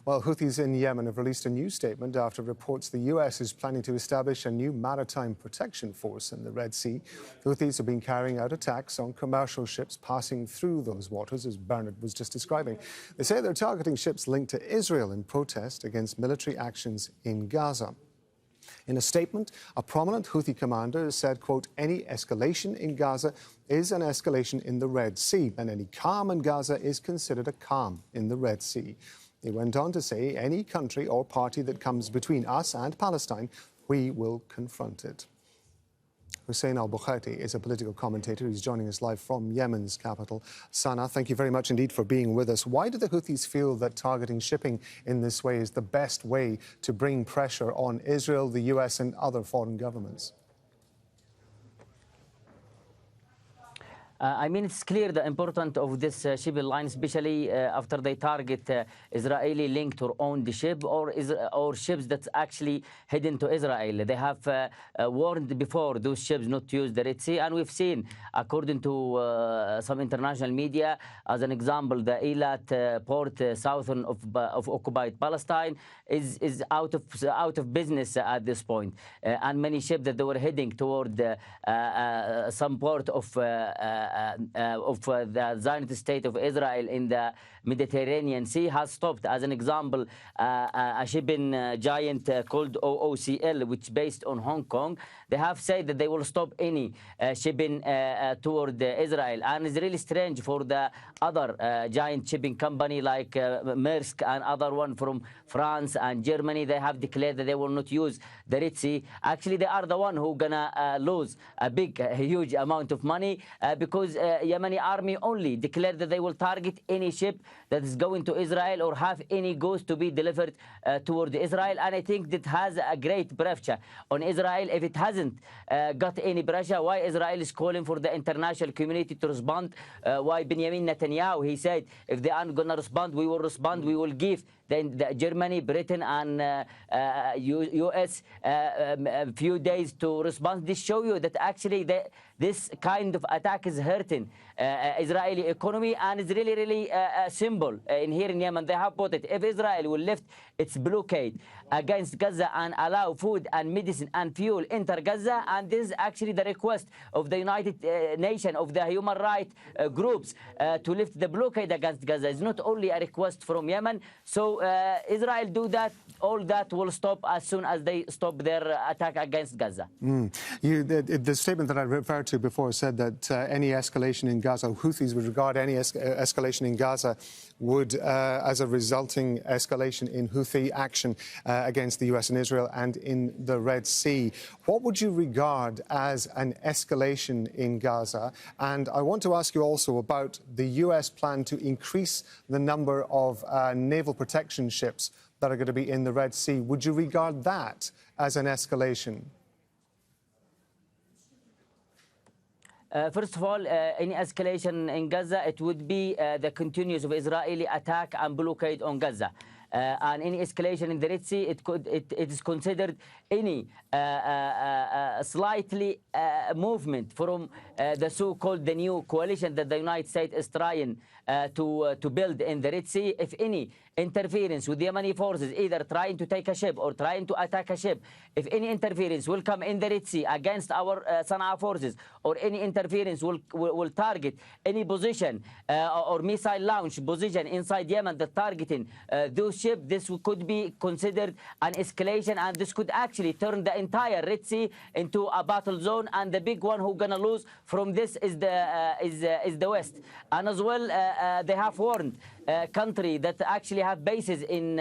Well, Houthis in Yemen have released a new statement after reports the U.S. is planning to establish a new maritime protection force in the Red Sea. Houthis have been carrying out attacks on commercial ships passing through those waters, as Bernard was just describing. They say they're targeting ships linked to Israel in protest against military actions in Gaza. In a statement, a prominent Houthi commander said, quote, any escalation in Gaza is an escalation in the Red Sea, and any calm in Gaza is considered a calm in the Red Sea. He went on to say, any country or party that comes between us and Palestine, we will confront it. Hussain Al Bukhaiti is a political commentator. He's joining us live from Yemen's capital, Sana'a. Thank you very much indeed for being with us. Why do the Houthis feel that targeting shipping in this way is the best way to bring pressure on Israel, the US and other foreign governments? I mean, it's clear the importance of this shipping line, especially after they target Israeli linked or owned ship or ships that's actually heading to Israel. They have warned before those ships not to use the Red Sea, and we've seen, according to some international media, as an example, the Eilat port southern of occupied Palestine is out of business at this point, and many ships that they were heading toward some port of the Zionist state of Israel in the Mediterranean Sea has stopped. As an example, a shipping giant called OOCL, which is based on Hong Kong, they have said that they will stop any shipping toward Israel. And it's really strange for the other giant shipping company like Maersk and other one from France and Germany. They have declared that they will not use the Red Sea. Actually, they are the one who gonna lose a huge amount of money because Yemeni army only declared that they will target any ship that is going to Israel or have any goods to be delivered toward Israel. And I think that has a great pressure on Israel. If it hasn't got any pressure, why Israel is calling for the international community to respond? Why Benjamin Netanyahu, he said, if they aren't going to respond, we will respond. We will give the Germany, Britain, and US a few days to respond. This show you that actually this kind of attack is hurting Israeli economy, and it's really symbol in here in Yemen. They have put it. If Israel will lift its blockade against Gaza and allow food and medicine and fuel enter Gaza, and this is actually the request of the United Nations, of the human rights groups to lift the blockade against Gaza. It's not only a request from Yemen. So Israel do that, all that will stop as soon as they stop their attack against Gaza. The statement that I referred to before said that any escalation in Gaza, Houthis would regard any escalation in Gaza would, as a resulting escalation in Houthi action against the US and Israel and in the Red Sea. What would you regard as an escalation in Gaza? And I want to ask you also about the US plan to increase the number of naval protection ships that are going to be in the Red Sea. Would you regard that as an escalation? First of all, any escalation in Gaza, it would be the continuous of Israeli attack and blockade on Gaza. And any escalation in the Red Sea, it is considered any slightly movement from the so-called the new coalition that the United States is trying to build in the Red Sea. If any interference with the Yemeni forces, either trying to take a ship or trying to attack a ship, if any interference will come in the Red Sea against our Sana'a forces, or any interference will target any position or missile launch position inside Yemen that targeting those ships, this could be considered an escalation, and this could actually turn the entire Red Sea into a battle zone. And the big one who gonna lose from this is the West. And as well, they have warned country that actually have bases in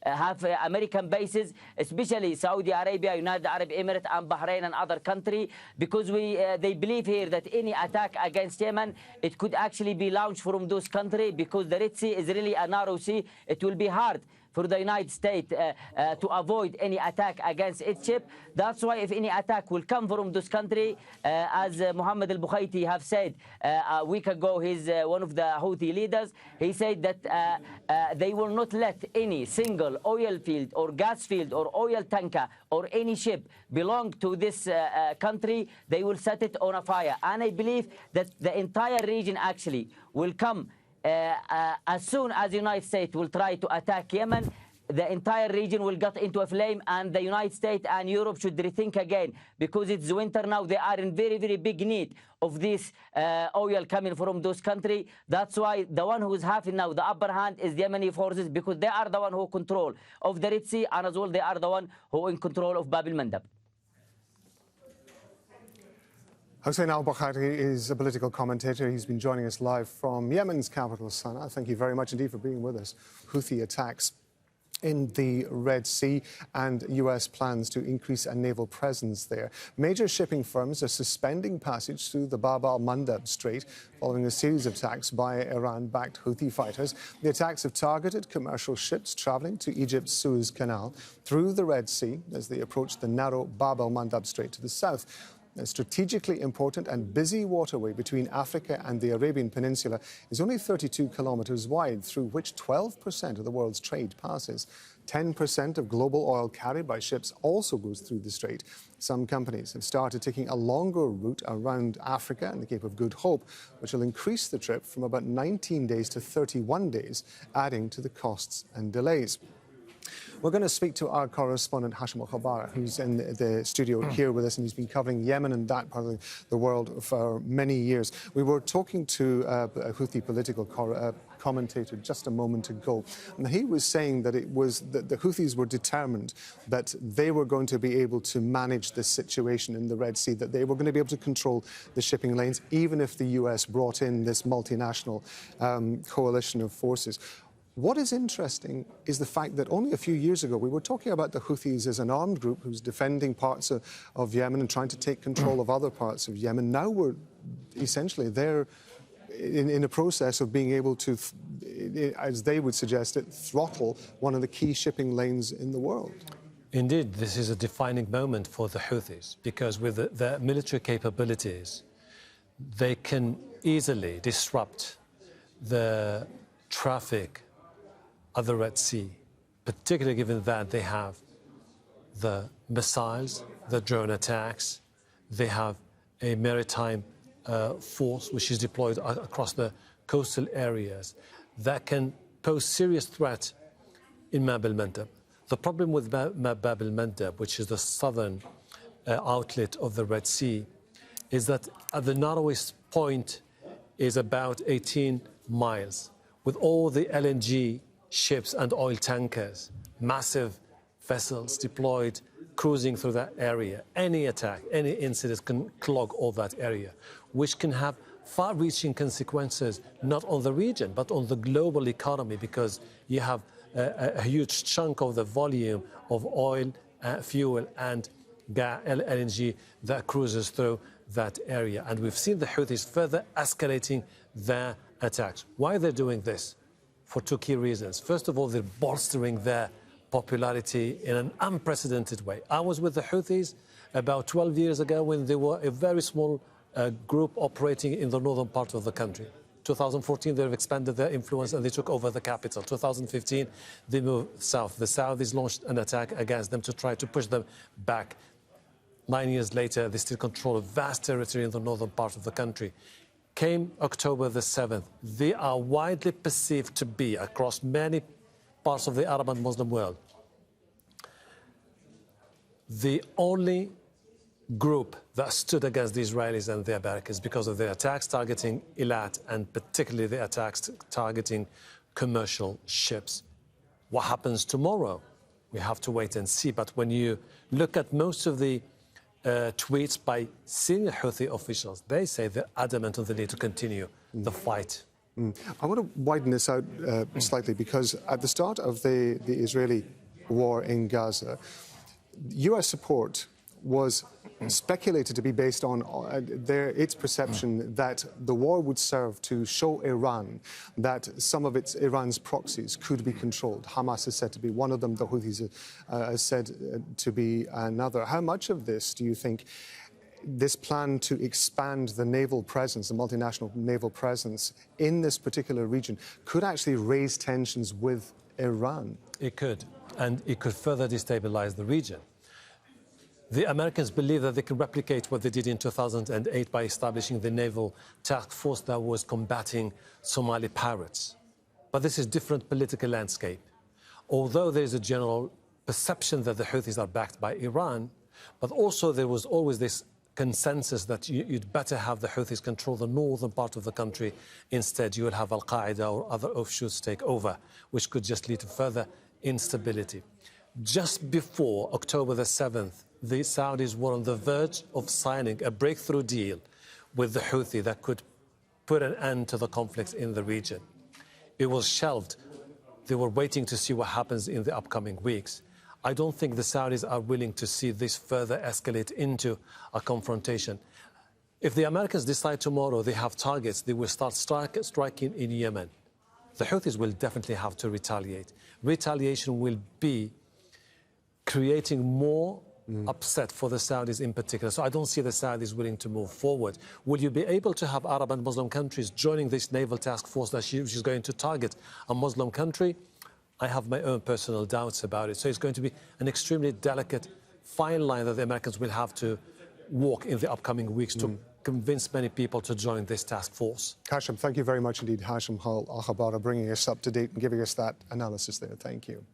have American bases, especially Saudi Arabia, United Arab Emirates, and Bahrain, and other country, because they believe here that any attack against Yemen, it could actually be launched from those countries, because the Red Sea is really a narrow sea. It will be hard for the United States to avoid any attack against its ship. That's why if any attack will come from this country, as Mohammed Al Bukhaiti have said a week ago, he's one of the Houthi leaders, he said that they will not let any single oil field or gas field or oil tanker or any ship belong to this country. They will set it on a fire. And I believe that the entire region actually will come as soon as the United States will try to attack Yemen. the entire region will get into a flame, and the United States and Europe should rethink again, because it's winter now. They are in very, very big need of this oil coming from those countries. That's why the one who is having now the upper hand is the Yemeni forces, because they are the one who control of the Red Sea, and as well they are the one who in control of Bab al-Mandeb. Hussain Al Bukhaiti is a political commentator. He's been joining us live from Yemen's capital, Sana'a. Thank you very much indeed for being with us. Houthi attacks in the Red Sea and US plans to increase a naval presence there. Major shipping firms are suspending passage through the Bab al-Mandeb Strait following a series of attacks by Iran-backed Houthi fighters. The attacks have targeted commercial ships traveling to Egypt's Suez Canal through the Red Sea as they approach the narrow Bab al-Mandeb Strait to the south. A strategically important and busy waterway between Africa and the Arabian Peninsula is only 32 kilometers wide, through which 12% of the world's trade passes. 10% of global oil carried by ships also goes through the strait. Some companies have started taking a longer route around Africa and the Cape of Good Hope, which will increase the trip from about 19 days to 31 days, adding to the costs and delays. We're going to speak to our correspondent, Hashim Al-Khabara, who's in the studio here with us, and he's been covering Yemen and that part of the world for many years. We were talking to a Houthi political commentator just a moment ago, and he was saying that it was that the Houthis were determined that they were going to be able to manage this situation in the Red Sea, that they were going to be able to control the shipping lanes, even if the US brought in this multinational coalition of forces. What is interesting is the fact that only a few years ago we were talking about the Houthis as an armed group who's defending parts of Yemen and trying to take control of other parts of Yemen. Now we're essentially there in a process of being able to, as they would suggest it, throttle one of the key shipping lanes in the world. Indeed, this is a defining moment for the Houthis, because with their military capabilities, they can easily disrupt the traffic of the Red Sea, particularly given that they have the missiles, the drone attacks, they have a maritime force which is deployed across the coastal areas that can pose serious threat in Bab al-Mandeb. The problem with Bab al-Mandeb, which is the southern outlet of the Red Sea, is that at the narrowest point is about 18 miles, with all the LNG ships and oil tankers, massive vessels deployed, cruising through that area. Any attack, any incident can clog all that area, which can have far-reaching consequences, not on the region, but on the global economy, because you have a huge chunk of the volume of oil, fuel, and LNG that cruises through that area. And we've seen the Houthis further escalating their attacks. Why they're doing this? For two key reasons. First of all, they're bolstering their popularity in an unprecedented way. I was with the Houthis about 12 years ago when they were a very small group operating in the northern part of the country. 2014, they've expanded their influence and they took over the capital. 2015, they moved south. The Saudis launched an attack against them to try to push them back. 9 years later, they still control a vast territory in the northern part of the country. Came October the 7th, they are widely perceived to be, across many parts of the Arab and Muslim world, the only group that stood against the Israelis and their barricades because of their attacks targeting Eilat, and particularly the attacks targeting commercial ships. What happens tomorrow? We have to wait and see. But when you look at most of the tweets by senior Houthi officials, they say they're adamant on the need to continue the fight. I want to widen this out slightly, because at the start of the Israeli war in Gaza, US support was speculated to be based on its perception that the war would serve to show Iran that some of Iran's proxies could be controlled. Hamas is said to be one of them, the Houthis are said to be another. How much of this do you think this plan to expand the naval presence, the multinational naval presence in this particular region, could actually raise tensions with Iran? It could, and it could further destabilize the region. The Americans believe that they can replicate what they did in 2008 by establishing the naval task force that was combating Somali pirates. But this is a different political landscape. although there's a general perception that the Houthis are backed by Iran, but also there was always this consensus that you'd better have the Houthis control the northern part of the country. Instead, you will have al-Qaeda or other offshoots take over, which could just lead to further instability. Just before October the 7th, the Saudis were on the verge of signing a breakthrough deal with the Houthi that could put an end to the conflicts in the region. It was shelved. They were waiting to see what happens in the upcoming weeks. I don't think the Saudis are willing to see this further escalate into a confrontation. If the Americans decide tomorrow they have targets, they will start striking in Yemen. The Houthis will definitely have to retaliate. Retaliation will be creating more upset for the Saudis in particular. So I don't see the Saudis willing to move forward. Will you be able to have Arab and Muslim countries joining this naval task force that she's going to target a Muslim country? I have my own personal doubts about it. So it's going to be an extremely delicate, fine line that the Americans will have to walk in the upcoming weeks to convince many people to join this task force. Hashim, thank you very much indeed. Hashim Al Bukhaiti bringing us up to date and giving us that analysis there. Thank you.